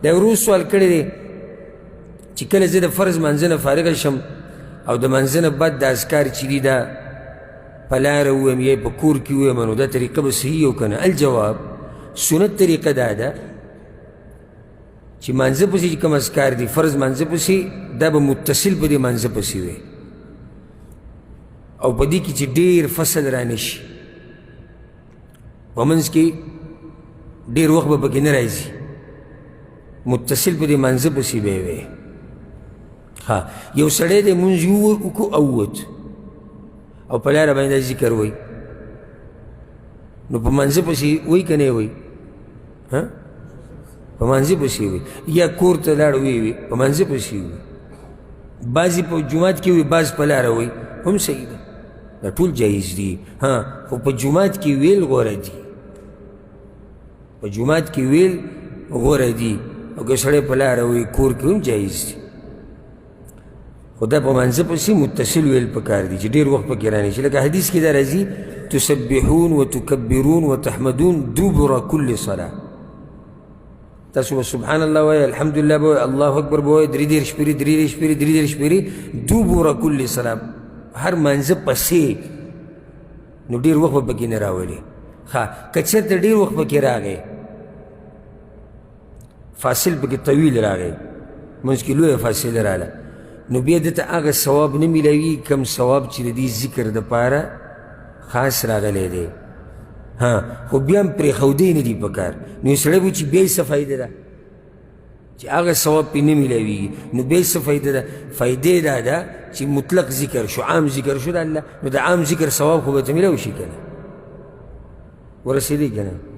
دا ورو سوال کړی دی چې کله زه د فرض منځه نه فارغه شم او د منځه نه بعد د اذکار چې دي دا په لاره ووایم یا په کور کې ووایم نو دا طریقه به صحیح او که نه؟ الجواب سنت طریقه دا ده چې منځه پسې چې کوم اذکار دي فرض منځه پسې دا به متصل په دې منځه پسې وي او په دې کې چې ډېر فصل را نه شي په منځ کې ډېر وخت به پکې نه راځي متصل په دې منځه پسې به یې وی ها یو سړی دی مونځ وکړو او ووت او په لاره باندې دا ذکر وی نو په منځه پسې وی که نه وی په منځه پسې وی یا کور ته لاړ وی په منځه پسې وی بعضې په جومات کې وي بعض په لاره وی هم صحیح ده دا ټول جایز دي ها خو په جومات کې ویل غوره دي په جومات کې ویل غوره دي او که سړی په لاره وی کور کې هم جایز دي خو دا په منځه پسې متصل ویل پکار دي چې ډېر وخت پکې رانشي لکه حدیث کې دا راځي تسبحون وتکبرون وتحمدون دبر کل صلاة تاسو به سبحان الله وایئ الحمدلله به وایئ الله اکبر به وایئ درې دېرش پېرې درې دېرش پېرې درې دېرش پېرې دبر کل صلاة هر منځه پسې نو ډېر وخت به پکې نه راولي ښه که چېرته ډېر وخت پکې راغی فاصل پکې طویل راغی منځ کې لویه فاصله راغله نو بیا دته هغه ثواب نه میلاوي کم ثواب چې د دې ذکر دپاره خاص راغلی دی ها خو بیا هم پرېښودی نه دي پکار نو یو سړی به چې بیا یې څه فایده ده چې هغه ثواب پرې نه میلاویږي نو بیا یې څه فایده ده فایدې دا ده چې مطلق ذکر شو عام ذکر شو د الله نو د عام ذکر ثواب خو به ته میلاو شي که نه ورسېدی که نه